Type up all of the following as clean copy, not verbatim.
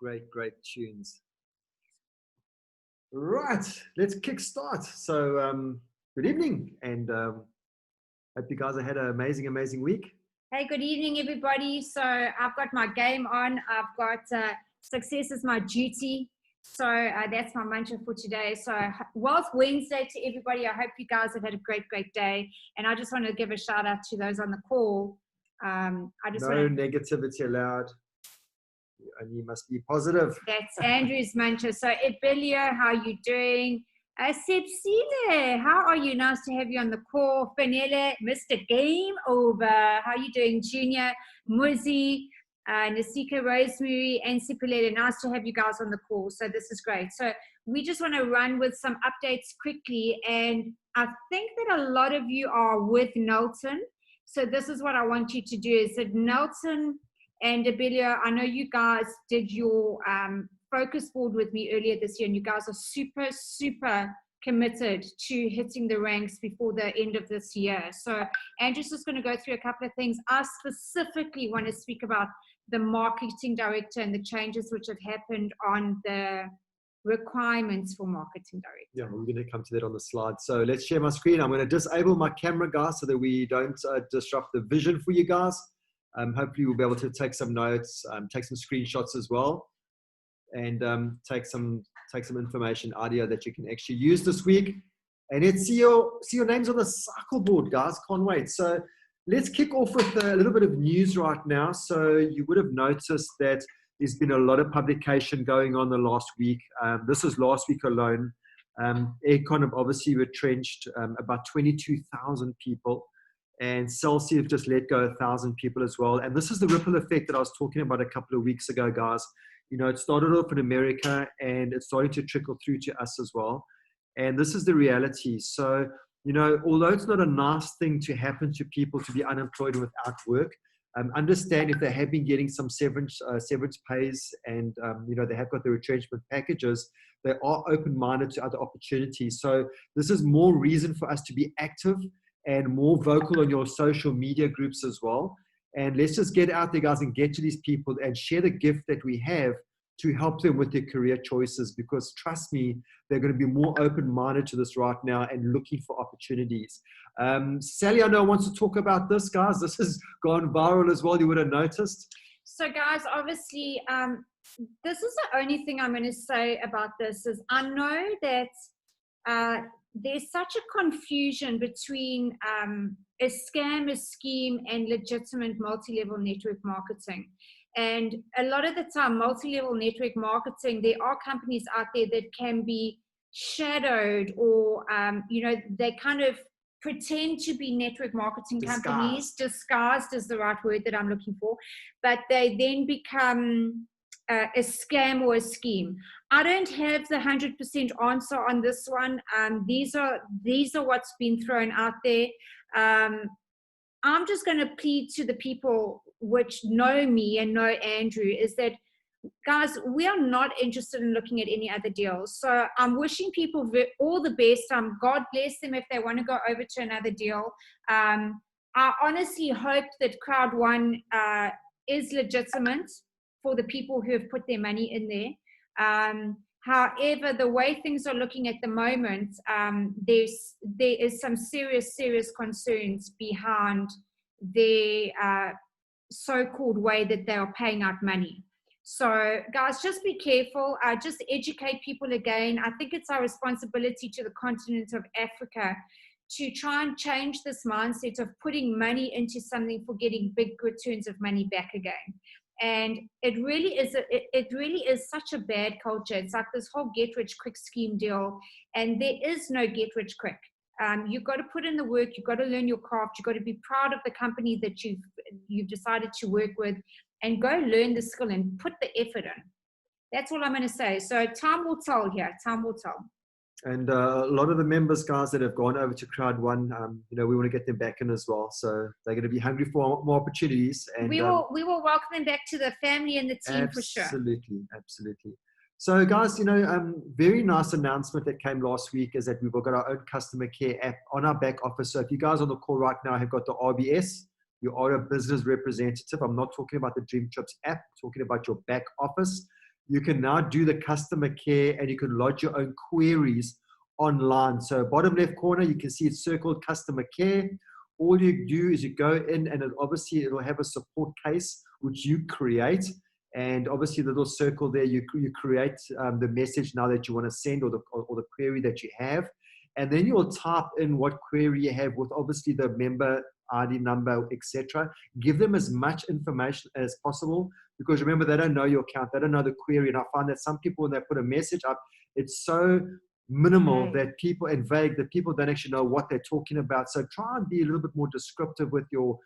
Great, great tunes. Right, let's kick start. So, good evening, and hope you guys have had an amazing, amazing week. Hey, good evening, everybody. So I've got my game on. I've got success is my duty. So that's my mantra for today. So Wealth Wednesday to everybody. I hope you guys have had a great, great day. And I just want to give a shout out to those on the call. No negativity allowed. And you must be positive. That's Andrew's mantra. So Ebelio, how are you doing? Sepsile, how are you? Nice to have you on the call. Fanele, Mr. Game Over, how are you doing? Junior, Muzi, Nasika, Rosemary, and Sipulele, nice to have you guys on the call. So this is great. So we just want to run with some updates quickly. And I think that a lot of you are with Nelson. So this is what I want you to do is that Nelson and Abelio, I know you guys did your focus board with me earlier this year, and you guys are super, super committed to hitting the ranks before the end of this year. So Andrew's just going to go through a couple of things. I specifically want to speak about the marketing director and the changes which have happened on the requirements for marketing director. Yeah, we're going to come to that on the slide. So let's share my screen. I'm going to disable my camera, guys, so that we don't disrupt the vision for you guys. Hopefully we'll be able to take some notes, take some screenshots as well, and take some information, audio that you can actually use this week. And let's see your names on the cycle board, guys. Can't wait. So let's kick off with a little bit of news right now. So you would have noticed that there's been a lot of publication going on the last week. This is last week alone. Aircon have obviously retrenched about 22,000 people. And Celsius have just let go 1,000 people as well. And this is the ripple effect that I was talking about a couple of weeks ago, guys. You know, it started off in America and it's starting to trickle through to us as well. And this is the reality. So, you know, although it's not a nice thing to happen to people to be unemployed and without work, understand if they have been getting some severance pays and, you know, they have got the retrenchment packages, they are open-minded to other opportunities. So this is more reason for us to be active and more vocal on your social media groups as well. And let's just get out there, guys, and get to these people and share the gift that we have to help them with their career choices, because trust me, they're going to be more open-minded to this right now and looking for opportunities. Sally, I know, wants to talk about this, guys. This has gone viral as well. You would have noticed. So guys, obviously, this is the only thing I'm going to say about this is I know that there's such a confusion between a scam, a scheme, and legitimate multi-level network marketing. And a lot of the time, multi-level network marketing, there are companies out there that can be shadowed or, you know, they kind of pretend to be network marketing companies. Disguised is the right word that I'm looking for. But they then become a scam or a scheme. I don't have the 100% answer on this one. These are what's been thrown out there. I'm just going to plead to the people which know me and know Andrew is that, guys, we are not interested in looking at any other deals. So I'm wishing people all the best. God bless them if they want to go over to another deal. I honestly hope that Crowd One is legitimate for the people who have put their money in there. However, the way things are looking at the moment, there is some serious concerns behind the so-called way that they are paying out money. So guys, just be careful, just educate people again. I think it's our responsibility to the continent of Africa to try and change this mindset of putting money into something for getting big returns of money back again. And it really is such a bad culture. It's like this whole get rich quick scheme deal, and there is no get rich quick. You've got to put in the work. You've got to learn your craft. You've got to be proud of the company that you've decided to work with, and go learn the skill and put the effort in. That's all I'm going to say. So time will tell here. Time will tell. And a lot of the members, guys, that have gone over to Crowd One, you know, we want to get them back in as well. So they're going to be hungry for more opportunities. And we will welcome them back to the family and the team for sure. Absolutely. So, guys, you know, very nice announcement that came last week is that we've got our own customer care app on our back office. So if you guys on the call right now have got the RBS, you are a business representative. I'm not talking about the Dream Trips app, I'm talking about your back office. you can now do the customer care and you can lodge your own queries online. So bottom left corner, you can see it's circled customer care. All you do is you go in and obviously it'll have a support case which you create. And obviously the little circle there, you create the message now that you want to send or the query that you have. And then you'll type in what query you have with obviously the member ID number, etc. Give them as much information as possible, because remember, they don't know your account, they don't know the query. And I find that some people, when they put a message up, it's so minimal that people, and vague, that people don't actually know what they're talking about. So try and be a little bit more descriptive with your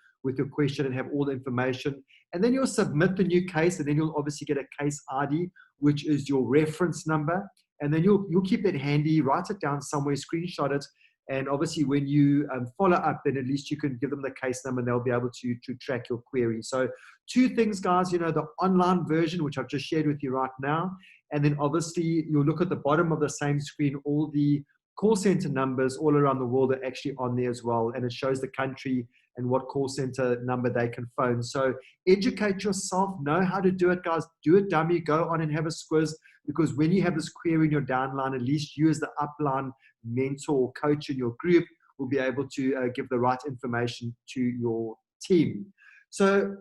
question and have all the information. And then you'll submit the new case, and then you'll obviously get a case ID, which is your reference number. And then you'll keep that handy, write it down somewhere, screenshot it. And obviously when you follow up, then at least you can give them the case number and they'll be able to track your query. So two things, guys, the online version, which I've just shared with you right now. And then obviously you'll look at the bottom of the same screen, all the call center numbers all around the world are actually on there as well. And it shows the country and what call center number they can phone. So educate yourself, know how to do it, guys. Do it dummy, go on and have a squiz, because when you have this query in your downline, at least you as the upline mentor or coach in your group will be able to give the right information to your team. So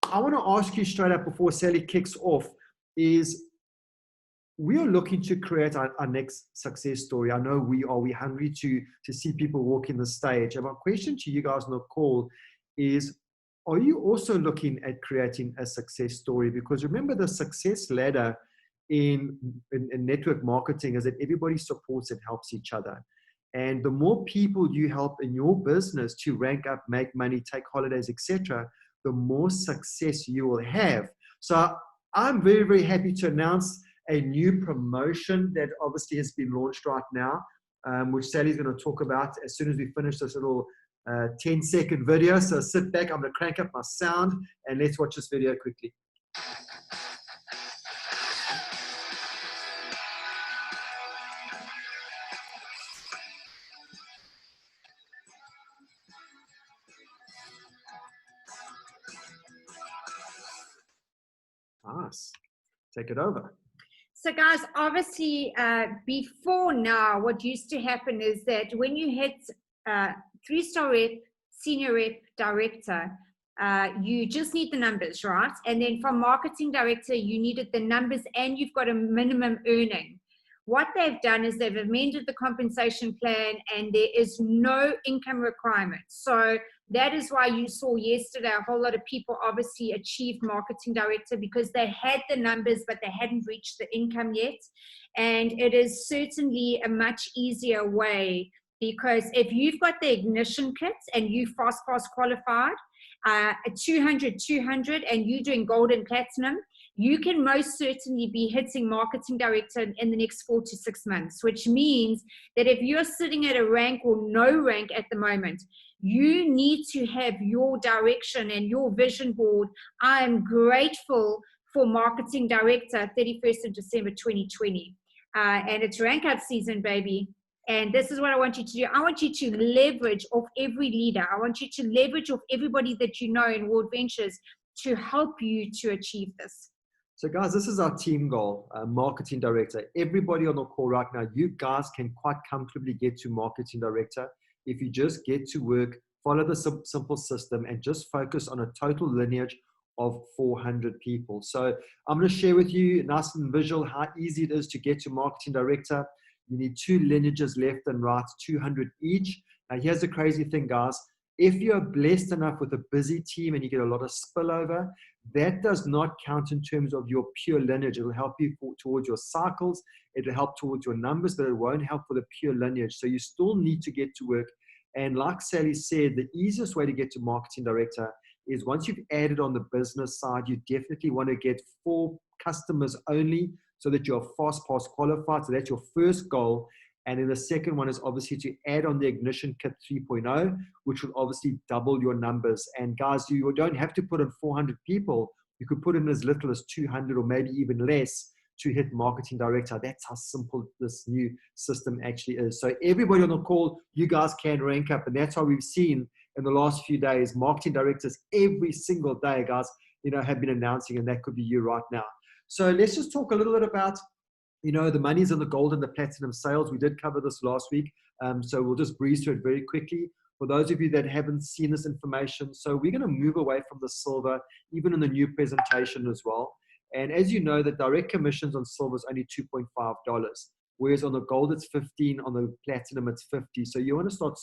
I want to ask you straight up before Sally kicks off is, we are looking to create our next success story. I know we're hungry to see people walking the stage. And my question to you guys on the call is, are you also looking at creating a success story? Because remember, the success ladder in network marketing is that everybody supports and helps each other. And the more people you help in your business to rank up, make money, take holidays, etc., the more success you will have. So I'm very, very happy to announce a new promotion that obviously has been launched right now, which Sally's going to talk about as soon as we finish this little 10-second video. So sit back, I'm going to crank up my sound, and let's watch this video quickly. Nice. Take it over. So guys, obviously before now, what used to happen is that when you hit 3-star rep, senior rep, director, you just need the numbers, right? And then from marketing director, you needed the numbers and you've got a minimum earning. What they've done is they've amended the compensation plan and there is no income requirement. So that is why you saw yesterday a whole lot of people obviously achieved marketing director, because they had the numbers, but they hadn't reached the income yet. And it is certainly a much easier way, because if you've got the ignition kits and you fast qualified, 200, and you're doing gold and platinum, you can most certainly be hitting marketing director in the next 4 to 6 months, which means that if you're sitting at a rank or no rank at the moment, you need to have your direction and your vision board. I am grateful for marketing director 31st of December 2020. And it's rank up season, baby. And this is what I want you to do. I want you to leverage off every leader. I want you to leverage off everybody that you know in World Ventures to help you to achieve this. So guys, this is our team goal, marketing director. Everybody on the call right now, you guys can quite comfortably get to marketing director if you just get to work, follow the simple system, and just focus on a total lineage of 400 people. So I'm going to share with you, nice and visual, how easy it is to get to marketing director. You need 2 lineages left and right, 200 each. Now here's the crazy thing, guys. If you're blessed enough with a busy team and you get a lot of spillover, that does not count in terms of your pure lineage. It will help you towards your cycles. It will help towards your numbers, but it won't help for the pure lineage. So you still need to get to work. And like Sally said, the easiest way to get to marketing director is once you've added on the business side, you definitely want to get 4 customers only so that you're fast pass qualified. So that's your first goal. And then the second one is obviously to add on the Ignition Kit 3.0, which will obviously double your numbers. And guys, you don't have to put in 400 people. You could put in as little as 200 or maybe even less to hit marketing director. That's how simple this new system actually is. So everybody on the call, you guys can rank up. And that's why we've seen in the last few days, marketing directors every single day, guys, have been announcing, and that could be you right now. So let's just talk a little bit about, the monies and the gold and the platinum sales. We did cover this last week. So we'll just breeze through it very quickly. For those of you that haven't seen this information, so we're going to move away from the silver, even in the new presentation as well. And as you know, the direct commissions on silver is only $2.5, whereas on the gold it's 15, on the platinum it's 50. So you want to start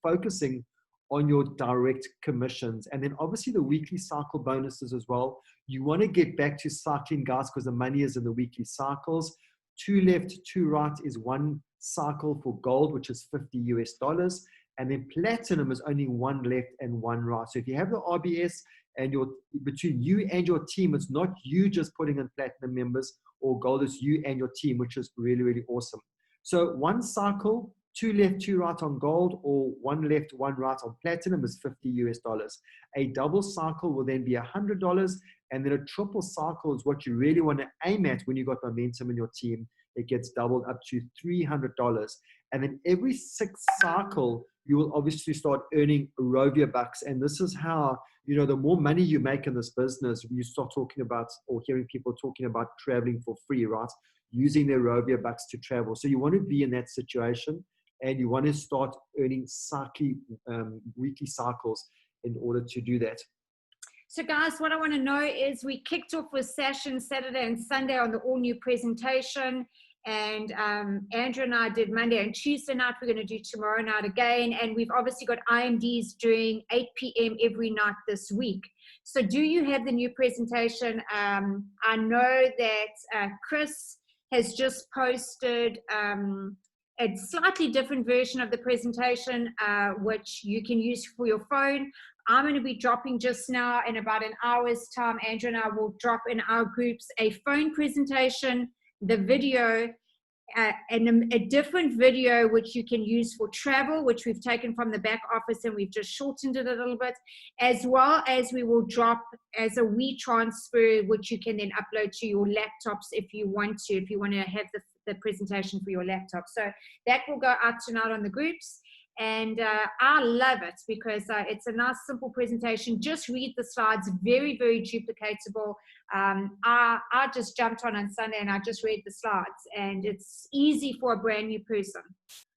focusing on your direct commissions, and then obviously the weekly cycle bonuses as well. You want to get back to cycling, guys, because the money is in the weekly cycles. 2 left, 2 right is 1 cycle for gold, which is $50. And then platinum is only 1 left and 1 right. So if you have the RBS and between you and your team, it's not you just putting in platinum members or gold, it's you and your team, which is really, really awesome. So 1 cycle, 2 left, 2 right on gold, or 1 left, 1 right on platinum is $50. A double cycle will then be $100, and then a triple cycle is what you really want to aim at when you've got momentum in your team. It gets doubled up to $300. And then every 6th cycle, you will obviously start earning Rovia bucks. And this is how, the more money you make in this business, you start talking about, or hearing people talking about traveling for free, right? Using their Rovia bucks to travel. So you want to be in that situation, and you want to start earning weekly cycles in order to do that. So guys, what I want to know is we kicked off with session Saturday and Sunday on the all new presentation. And Andrew and I did Monday and Tuesday night. We're going to do tomorrow night again. And we've obviously got IMDs during 8 p.m. every night this week. So do you have the new presentation? I know that Chris has just posted a slightly different version of the presentation, which you can use for your phone. I'm going to be dropping just now in about an hour's time. Andrew and I will drop in our groups a phone presentation, the video, and a different video which you can use for travel, which we've taken from the back office and we've just shortened it a little bit, as well as we will drop as a WeTransfer, which you can then upload to your laptops if you want to have the presentation for your laptop. So that will go out tonight on the groups. And I love it because it's a nice, simple presentation. Just read the slides, very, very duplicatable. I just jumped on Sunday and I just read the slides, and it's easy for a brand new person.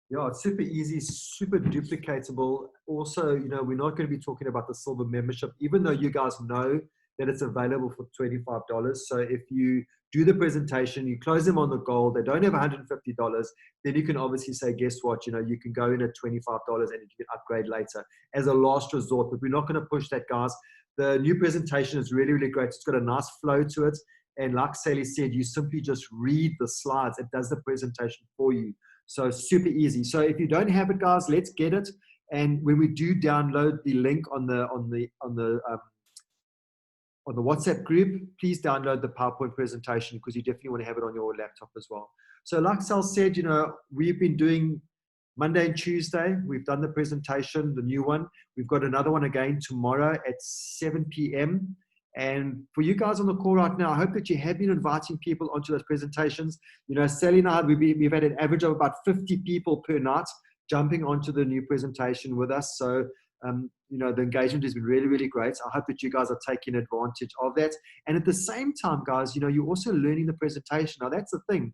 Yeah, it's super easy, super duplicatable. Also, we're not going to be talking about the silver membership, even though you guys know that it's available for $25. So if you do the presentation, you close them on the gold, they don't have $150, then you can obviously say, guess what, you can go in at $25 and you can upgrade later as a last resort. But we're not going to push that, guys. The new presentation is really, really great. It's got a nice flow to it. And like Sally said, you simply just read the slides. It does the presentation for you. So super easy. So if you don't have it, guys, let's get it. And when we do download the link on the WhatsApp group, please download the PowerPoint presentation because you definitely want to have it on your laptop as well. So like Sal said, we've been doing Monday and Tuesday. We've done the presentation, the new one. We've got another one again tomorrow at 7 p.m. And for you guys on the call right now, I hope that you have been inviting people onto those presentations. Sally and I, we've had an average of about 50 people per night jumping onto the new presentation with us. So, the engagement has been really, really great. I hope that you guys are taking advantage of that. And at the same time, guys, you're also learning the presentation. Now, that's the thing.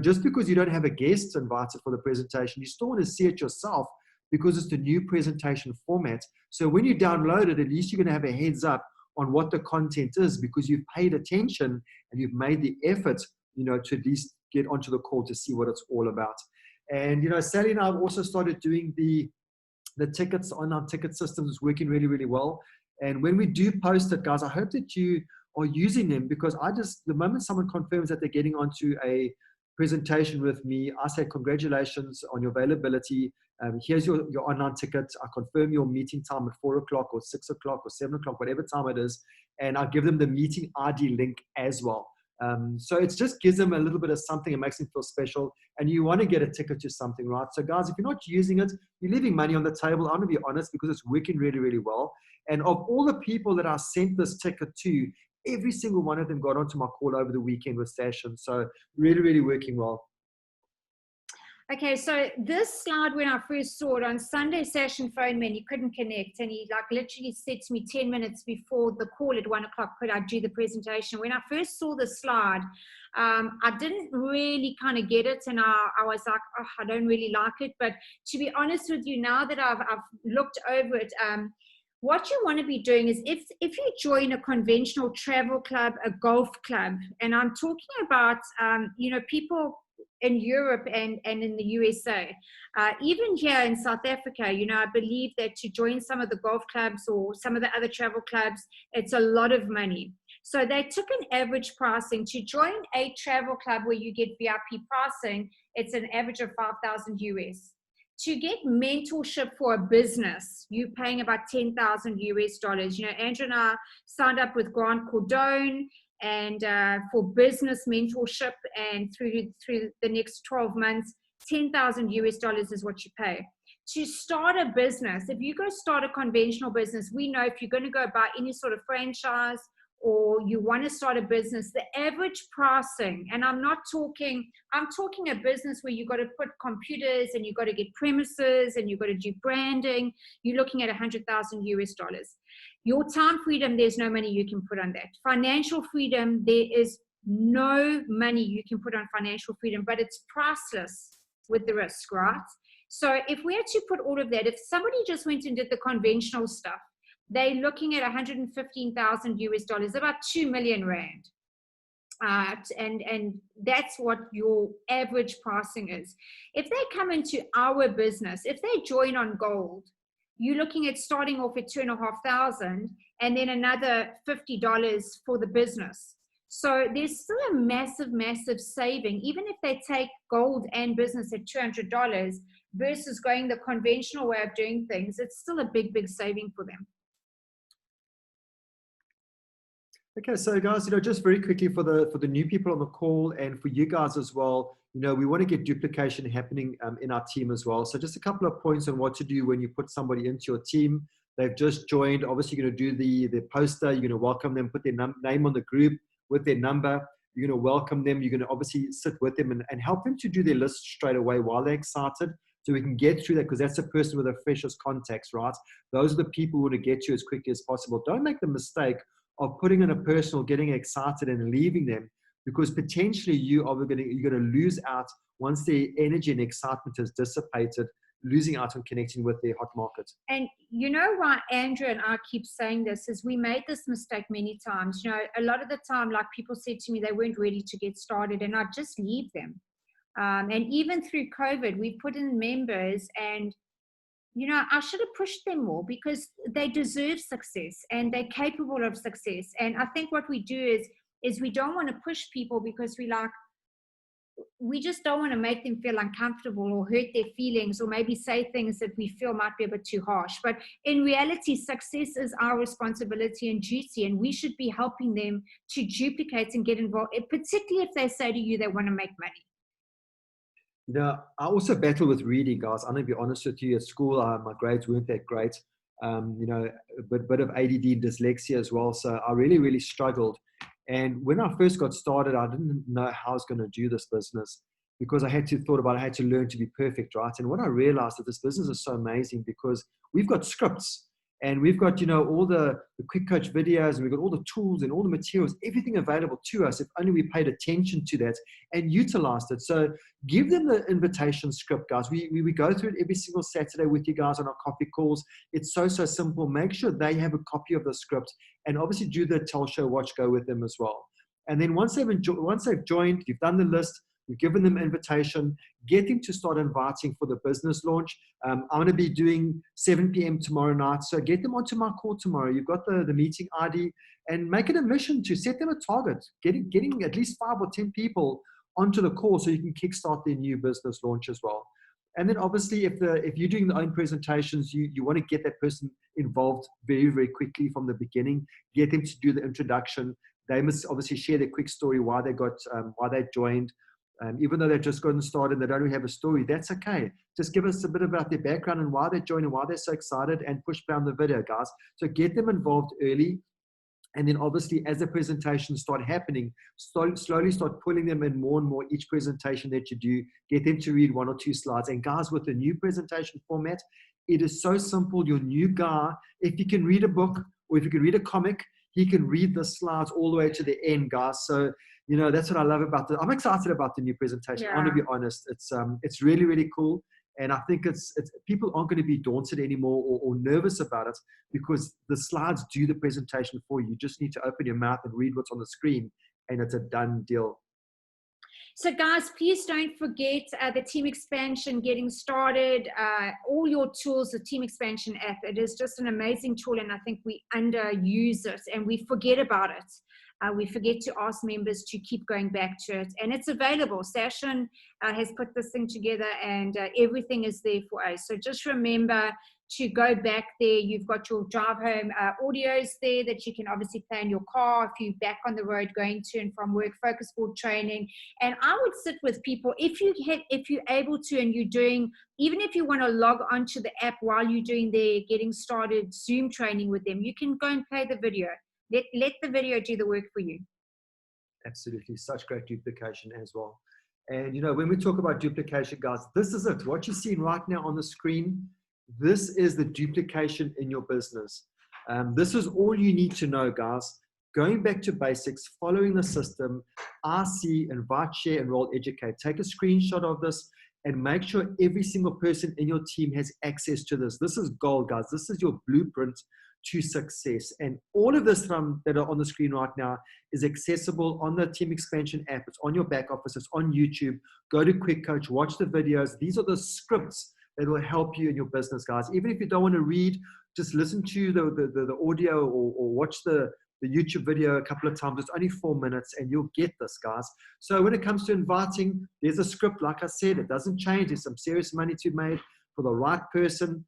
Just because you don't have a guest invited for the presentation, you still want to see it yourself because it's the new presentation format. So when you download it, at least you're going to have a heads up on what the content is because you've paid attention and you've made the effort, to at least get onto the call to see what it's all about. And, Sally and I have also started doing the tickets on our ticket systems. Is working really, really well. And when we do post it, guys, I hope that you are using them because the moment someone confirms that they're getting onto a presentation with me, I say, congratulations on your availability. Here's your online ticket. I confirm your meeting time at 4 o'clock or 6 o'clock or 7 o'clock, whatever time it is. And I give them the meeting ID link as well. So it just gives them a little bit of something. It makes them feel special. And you want to get a ticket to something, right? So guys, if you're not using it, you're leaving money on the table. I'm going to be honest because it's working really, really well. And of all the people that I sent this ticket to, every single one of them got onto my call over the weekend with sessions. So really, really working well. Okay, so this slide, when I first saw it on Sunday, Session phoned me and he couldn't connect. And he like literally said to me 10 minutes before the call at 1 o'clock, could I do the presentation? When I first saw the slide, I didn't really kind of get it. And I was like, oh, I don't really like it. But to be honest with you, now that I've looked over it, what you want to be doing is if you join a conventional travel club, a golf club, and I'm talking about, people in Europe and in the USA. Even here in South Africa, I believe that to join some of the golf clubs or some of the other travel clubs, it's a lot of money. So they took an average pricing. To join a travel club where you get VIP pricing, it's an average of 5,000 US. To get mentorship for a business, you're paying about 10,000 US dollars. Andrew and I signed up with Grant Cardone, and for business mentorship, and through the next 12 months, 10,000 US dollars is what you pay. To start a business, if you go start a conventional business, we know if you're going to go buy any sort of franchise or you want to start a business, the average pricing, and I'm talking a business where you've got to put computers and you've got to get premises and you've got to do branding, you're looking at 100,000 US dollars. Your time freedom, there's no money you can put on that. Financial freedom, there is no money you can put on financial freedom, but it's priceless with the risk, right? So if we had to put all of that, if somebody just went and did the conventional stuff, they're looking at 115,000 US dollars, about 2 million rand. And that's what your average pricing is. If they come into our business, if they join on gold, you're looking at starting off at 2,500 and then another $50 for the business. So there's still a massive, massive saving, even if they take gold and business at $200 versus going the conventional way of doing things. It's still a big, big saving for them. Okay, so guys, just very quickly for the new people on the call and for you guys as well, we want to get duplication happening in our team as well. So just a couple of points on what to do when you put somebody into your team. They've just joined. Obviously, you're going to do the poster. You're going to welcome them, put their name on the group with their number. You're going to welcome them. You're going to obviously sit with them and help them to do their list straight away while they're excited. So we can get through that, because that's a person with the freshest contacts, right? Those are the people who want to get you as quickly as possible. Don't make the mistake of putting in a person or getting excited and leaving them, because potentially you're going to lose out once their energy and excitement has dissipated, losing out on connecting with their hot market. And you know why Andrew and I keep saying this is we made this mistake many times. A lot of the time, like people said to me, they weren't ready to get started, and I'd just leave them. And even through COVID, we put in members, and I should have pushed them more, because they deserve success and they're capable of success. And I think what we do is we don't want to push people, because we just don't want to make them feel uncomfortable or hurt their feelings, or maybe say things that we feel might be a bit too harsh. But in reality, success is our responsibility and duty, and we should be helping them to duplicate and get involved, particularly if they say to you they want to make money. I also battle with reading, guys. I'm going to be honest with you. At school, my grades weren't that great. A bit of ADD and dyslexia as well. So I really, really struggled. And when I first got started, I didn't know how I was going to do this business, because I had to learn to be perfect, right? And what I realized that this business is so amazing, because we've got scripts, and we've got, all the quick coach videos, and we've got all the tools and all the materials, everything available to us, if only we paid attention to that and utilized it. So give them the invitation script, guys. We go through it every single Saturday with you guys on our coffee calls. It's so simple. Make sure they have a copy of the script, and obviously do the tell, show, watch, go with them as well. And then once they've joined, you've done the list, you've given them invitation, get them to start inviting for the business launch. I'm going to be doing 7 p.m. tomorrow night. So get them onto my call tomorrow. You've got the meeting ID, and make it a mission to set them a target, getting at least 5 or 10 people onto the call, so you can kickstart their new business launch as well. And then obviously, if you're doing the own presentations, you want to get that person involved very, very quickly from the beginning. Get them to do the introduction. They must obviously share their quick story, why they joined. Even though they've just gotten started, they don't really have a story, that's okay. Just give us a bit about their background and why they joined and why they're so excited, and push down the video, guys. So get them involved early. And then obviously as the presentations start happening, slowly start pulling them in more and more each presentation that you do, get them to read 1 or 2 slides. And guys, with the new presentation format, it is so simple. Your new guy, if you can read a book or if you can read a comic, he can read the slides all the way to the end, guys. So, you know, that's what I love about it. I'm excited about the new presentation. I want to be honest. It's really, really cool. And I think it's people aren't going to be daunted anymore or nervous about it, because the slides do the presentation for you. You just need to open your mouth and read what's on the screen, and it's a done deal. So guys, please don't forget the team expansion getting started, all your tools, the team expansion app. It is just an amazing tool, and I think we underuse it and we forget about it. We forget to ask members to keep going back to it, and it's available. Sashin has put this thing together, and everything is there for us. So just remember to go back there. You've got your drive home audios there that you can obviously play in your car if you're back on the road going to and from work, focus board training. And I would sit with people if you're able to, and you're doing, even if you want to log onto the app while you're doing their getting started Zoom training with them, you can go and play the video. Let the video do the work for you. Absolutely. Such great duplication as well. And, you know, when we talk about duplication, guys, this is it. What you're seeing right now on the screen, this is the duplication in your business. This is all you need to know, guys. Going back to basics, following the system, ISEE, invite, share, enroll, educate. Take a screenshot of this and make sure every single person in your team has access to this. This is gold, guys. This is your blueprint to success. And all of this that are on the screen right now is accessible on the Team Expansion app. It's on your back office. It's on YouTube. Go to Quick Coach, watch the videos. These are the scripts that will help you in your business, guys. Even if you don't want to read, just listen to the audio or watch the YouTube video a couple of times. It's only 4 minutes and you'll get this, guys. So when it comes to inviting, there's a script. Like I said, it doesn't change. There's some serious money to be made for the right person.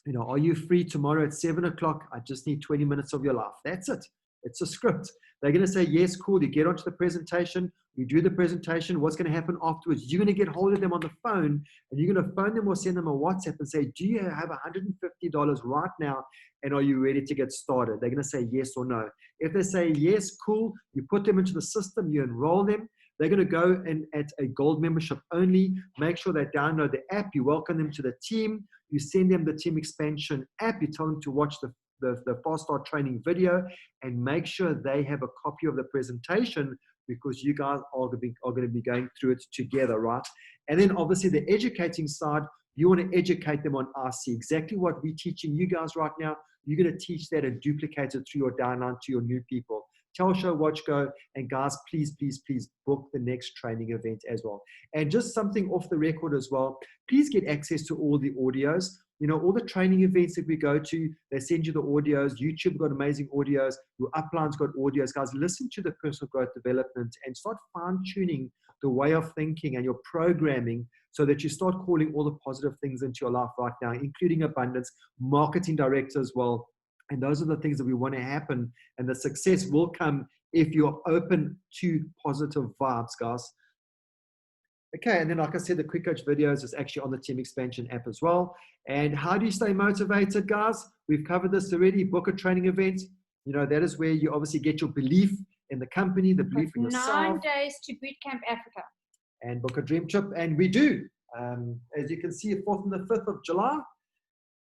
You know, are you free tomorrow at 7 o'clock? I just need 20 minutes of your life. That's it. It's a script. They're going to say, yes, cool. You get onto the presentation. You do the presentation. What's going to happen afterwards? You're going to get hold of them on the phone, and you're going to phone them or send them a WhatsApp and say, do you have $150 right now? And are you ready to get started? They're going to say yes or no. If they say yes, cool. You put them into the system. You enroll them. They're going to go and at a gold membership only. Make sure they download the app. You welcome them to the team. You send them the Team Expansion app. You tell them to watch the Fast Start training video, and make sure they have a copy of the presentation, because you guys are going to be going through it together, right? And then obviously the educating side, you want to educate them on ISEE. Exactly what we're teaching you guys right now, you're going to teach that and duplicate it through your downline to your new people. Tell, show, watch, go. And guys, please, please, please book the next training event as well. And just something off the record as well, please get access to all the audios. You know, all the training events that we go to, they send you the audios. YouTube got amazing audios. Your upline's got audios. Guys, listen to the personal growth development and start fine-tuning the way of thinking and your programming, so that you start calling all the positive things into your life right now, including abundance, marketing director as well. And those are the things that we want to happen. And the success will come if you're open to positive vibes, guys. Okay, and then like I said, the Quick Coach videos is actually on the Team Expansion app as well. And how do you stay motivated, guys? We've covered this already. Book a training event. You know, that is where you obviously get your belief in the company, the belief in yourself. 9 days to Bootcamp Africa. And book a dream trip. And we do. As you can see, 4th and the 5th of July.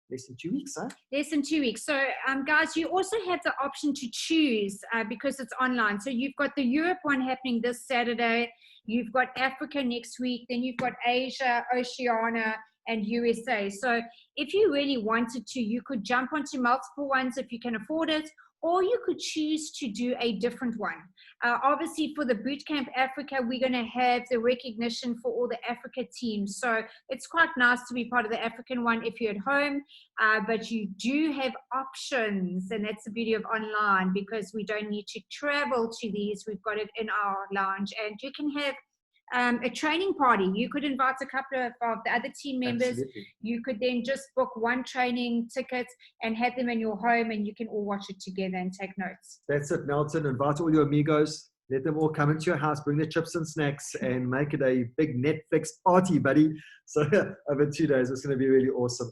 Less than 2 weeks, huh? Less than 2 weeks. So, guys, you also have the option to choose because it's online. So you've got the Europe one happening this Saturday. You've got Africa next week. Then you've got Asia, Oceania, and USA. So if you really wanted to, you could jump onto multiple ones if you can afford it, or you could choose to do a different one. Obviously, for the Bootcamp Africa, we're going to have the recognition for all the Africa teams. So it's quite nice to be part of the African one if you're at home, but you do have options, and that's the beauty of online, because we don't need to travel to these. We've got it in our lounge, and you can have a training party. You could invite a couple of the other team members. Absolutely. You could then just book one training ticket and have them in your home, and you can all watch it together and take notes. That's it, Nelson. Invite all your amigos. Let them all come into your house, bring their chips and snacks, and make it a big Netflix party, buddy. So over 2 days, it's going to be really awesome.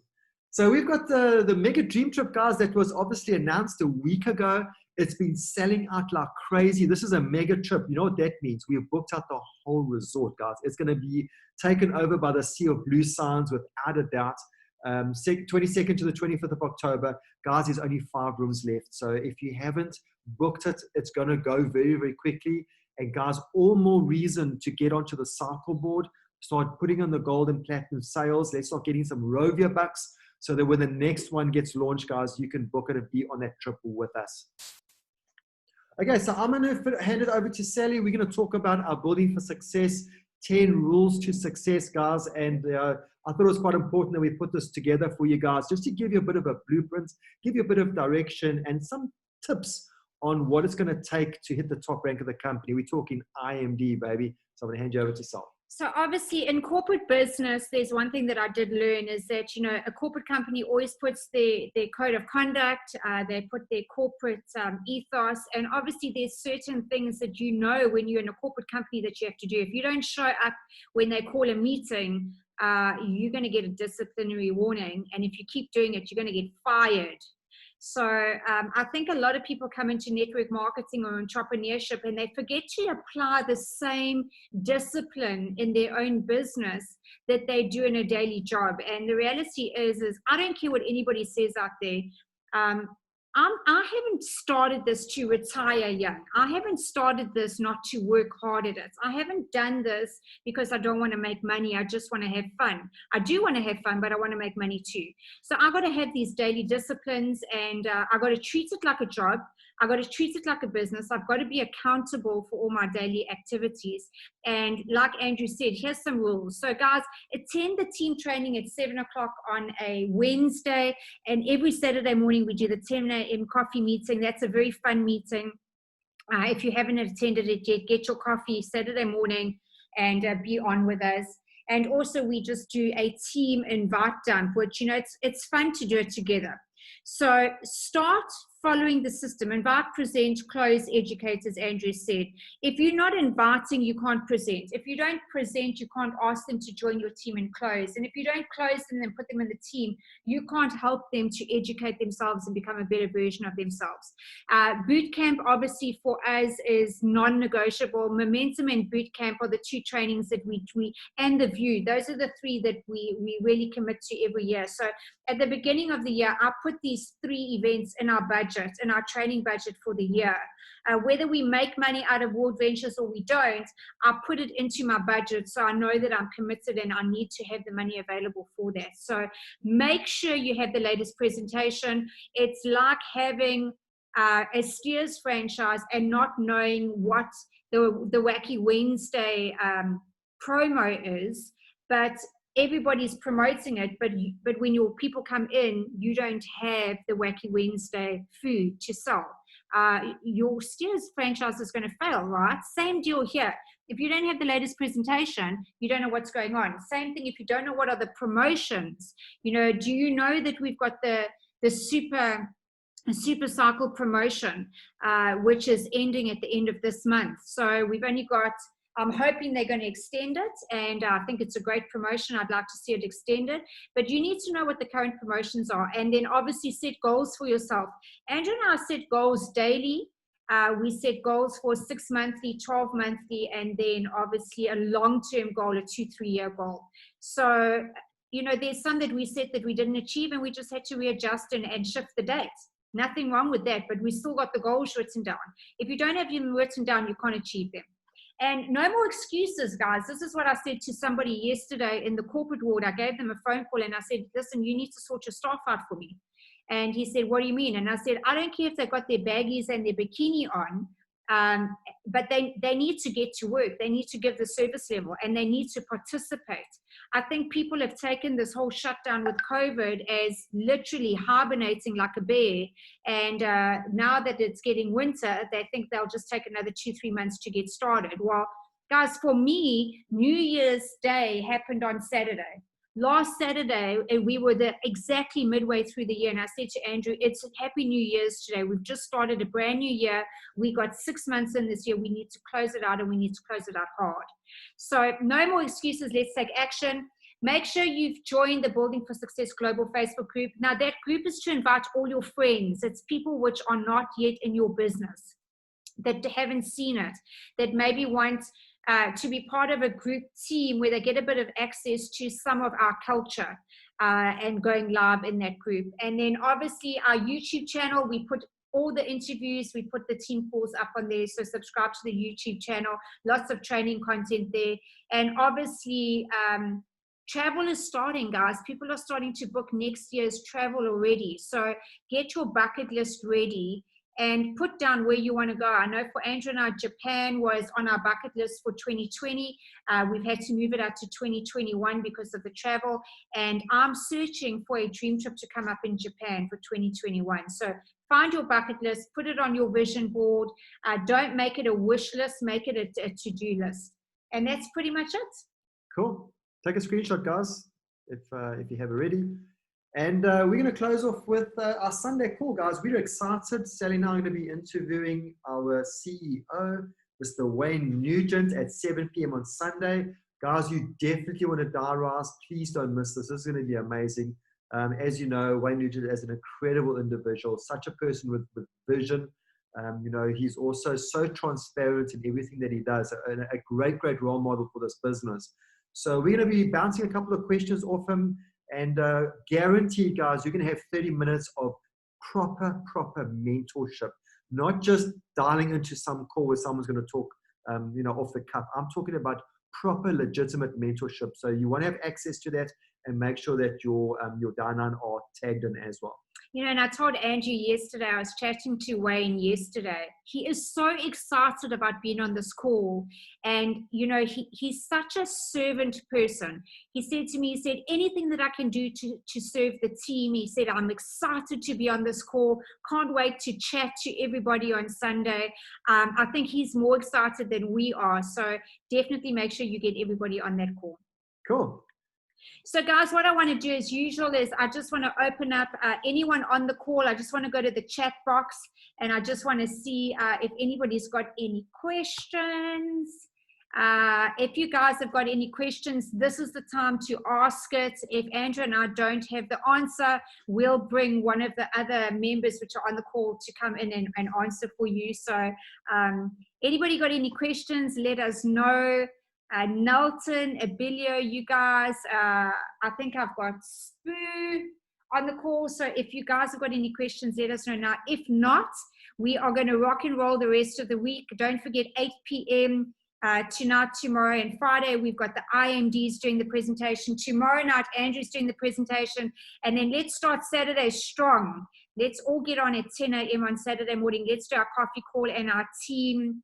So we've got the Mega Dream Trip, guys, that was obviously announced a week ago. It's been selling out like crazy. This is a mega trip. You know what that means? We have booked out the whole resort, guys. It's going to be taken over by the Sea of Blue Signs without a doubt. 22nd to the 25th of October. Guys, there's only 5 rooms left. So if you haven't booked it, it's going to go very, very quickly. And guys, all more reason to get onto the cycle board, start putting on the gold and platinum sales. Let's start getting some Rovia bucks so that when the next one gets launched, guys, you can book it and be on that trip with us. Okay, so I'm going to hand it over to Sally. We're going to talk about our Building for Success, 10 rules to success, guys. And I thought it was quite important that we put this together for you guys, just to give you a bit of a blueprint, give you a bit of direction and some tips on what it's going to take to hit the top rank of the company. We're talking IMD, baby. So I'm going to hand you over to Sal. So obviously in corporate business, there's one thing that I did learn is that, you know, a corporate company always puts their code of conduct, they put their corporate ethos, and obviously there's certain things that you know when you're in a corporate company that you have to do. If you don't show up when they call a meeting, you're going to get a disciplinary warning, and if you keep doing it, you're going to get fired. So I think a lot of people come into network marketing or entrepreneurship and they forget to apply the same discipline in their own business that they do in a daily job. And the reality is I don't care what anybody says out there. I haven't started this to retire young. I haven't started this not to work hard at it. I haven't done this because I don't want to make money. I just want to have fun. I do want to have fun, but I want to make money too. So I got to have these daily disciplines, and I got to treat it like a job. I got to treat it like a business. I've got to be accountable for all my daily activities. And like Andrew said, here's some rules. So guys, attend the team training at 7 o'clock on a Wednesday. And every Saturday morning, we do the 10 a.m. coffee meeting. That's a very fun meeting. If you haven't attended it yet, get your coffee Saturday morning and be on with us. And also we just do a team invite dump, which, you know, it's fun to do it together. So start following the system. Invite, present, close, educate, as Andrew said. If you're not inviting, you can't present. If you don't present, you can't ask them to join your team and close. And if you don't close them and put them in the team, you can't help them to educate themselves and become a better version of themselves. Boot camp, obviously, for us is non-negotiable. Momentum and boot camp are the 2 trainings that we and the view. Those are the 3 that we really commit to every year. So at the beginning of the year, I put these 3 events in our budget, in our training budget for the year. Whether we make money out of World Ventures or we don't, I put it into my budget so I know that I'm committed and I need to have the money available for that. So make sure you have the latest presentation. It's like having a Steers franchise and not knowing what the Wacky Wednesday promo is, but everybody's promoting it, but when your people come in, you don't have the Wacky Wednesday food to sell. Your Steers franchise is going to fail, right? Same deal here. If you don't have the latest presentation, you don't know what's going on. Same thing if you don't know what are the promotions. You know, do you know that we've got the super cycle promotion, which is ending at the end of this month. So we've only got, I'm hoping they're going to extend it, and I think it's a great promotion. I'd like to see it extended, but you need to know what the current promotions are, and then obviously set goals for yourself. Andrew and I set goals daily. We set goals for 6 monthly, 12 monthly, and then obviously a long-term goal, a 2-3 year goal. So, you know, there's some that we set that we didn't achieve, and we just had to readjust and shift the dates. Nothing wrong with that, but we still got the goals written down. If you don't have them written down, you can't achieve them. And no more excuses, guys. This is what I said to somebody yesterday in the corporate world. I gave them a phone call and I said, listen, you need to sort your staff out for me. And he said, what do you mean? And I said, I don't care if they've got their baggies and their bikini on, but they need to get to work. They need to give the service level and they need to participate. I think people have taken this whole shutdown with COVID as literally hibernating like a bear. And now that it's getting winter, they think they'll just take another 2-3 months to get started. Well, guys, for me, New Year's Day happened on Saturday. Last Saturday, we were exactly midway through the year, and I said to Andrew, it's Happy New Year's today. We've just started a brand new year. We got 6 months in this year. We need to close it out, and we need to close it out hard. So no more excuses. Let's take action. Make sure you've joined the Building for Success Global Facebook group. Now, that group is to invite all your friends. It's people which are not yet in your business, that haven't seen it, that maybe want to be part of a group team where they get a bit of access to some of our culture and going live in that group. And then obviously our YouTube channel, we put all the interviews, we put the team calls up on there. So subscribe to the YouTube channel, lots of training content there. And obviously, travel is starting, guys. People are starting to book next year's travel already. So get your bucket list ready and put down where you want to go. I know for Andrew and I, Japan was on our bucket list for 2020. We've had to move it out to 2021 because of the travel. And I'm searching for a dream trip to come up in Japan for 2021. So find your bucket list, put it on your vision board. Don't make it a wish list, make it a to-do list. And that's pretty much it. Cool. Take a screenshot, guys, if you have already. And we're going to close off with our Sunday call, guys. We're excited. Sally and I are going to be interviewing our CEO, Mr. Wayne Nugent, at 7 p.m. on Sunday. Guys, you definitely want to diarize. Please don't miss this. This is going to be amazing. As you know, Wayne Nugent is an incredible individual, such a person with vision. You know, he's also so transparent in everything that he does, a great role model for this business. So we're going to be bouncing a couple of questions off him. And guaranteed, guys, you're going to have 30 minutes of proper mentorship, not just dialing into some call where someone's going to talk, you know, off the cuff. I'm talking about proper, legitimate mentorship. So you want to have access to that and make sure that your downline are tagged in as well. You know, and I told Andrew yesterday, I was chatting to Wayne yesterday. He is so excited about being on this call. And, you know, he's such a servant person. He said to me, he said, anything that I can do to serve the team. He said, I'm excited to be on this call. Can't wait to chat to everybody on Sunday. I think he's more excited than we are. So definitely make sure you get everybody on that call. Cool. So guys, what I want to do as usual is I just want to open up anyone on the call. I just want to go to the chat box and I just want to see if anybody's got any questions. If you guys have got any questions, this is the time to ask it. If Andrew and I don't have the answer, we'll bring one of the other members which are on the call to come in and answer for you. So anybody got any questions, let us know. Nelton, Abilio, you guys, I think I've got Spoo on the call. So if you guys have got any questions, let us know now. If not, we are going to rock and roll the rest of the week. Don't forget 8 p.m. Tonight, tomorrow, and Friday, we've got the IMDs doing the presentation. Tomorrow night, Andrew's doing the presentation. And then let's start Saturday strong. Let's all get on at 10 a.m. on Saturday morning. Let's do our coffee call and our team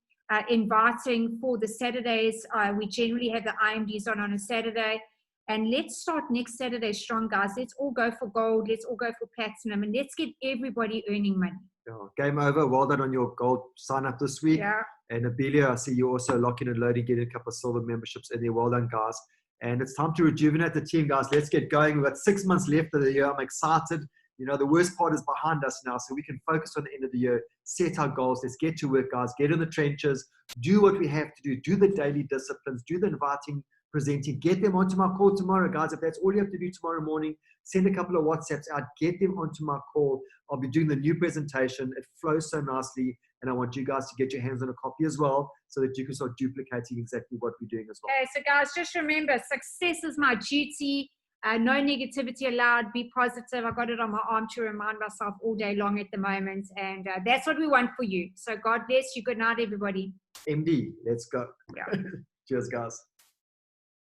inviting for the Saturdays. We generally have the IMDs on a Saturday. And let's start next Saturday strong, guys. Let's all go for gold. Let's all go for platinum. And let's get everybody earning money. Game over. Well done on your gold sign up this week. Yeah. And Abilia, I see you also locking and loading, getting a couple of silver memberships in there. Well done, guys. And it's time to rejuvenate the team, guys. Let's get going. We've got 6 months left of the year. I'm excited. You know, the worst part is behind us now, so we can focus on the end of the year, set our goals. Let's get to work, guys. Get in the trenches. Do what we have to do. Do the daily disciplines. Do the inviting, presenting. Get them onto my call tomorrow, guys. If that's all you have to do tomorrow morning, send a couple of WhatsApps out. Get them onto my call. I'll be doing the new presentation. It flows so nicely, and I want you guys to get your hands on a copy as well so that you can start duplicating exactly what we're doing as well. Okay, so guys, just remember, success is my duty. No negativity allowed. Be positive. I got it on my arm to remind myself all day long at the moment. And that's what we want for you. So God bless you. Good night, everybody. MD, let's go. Yeah. Cheers, guys.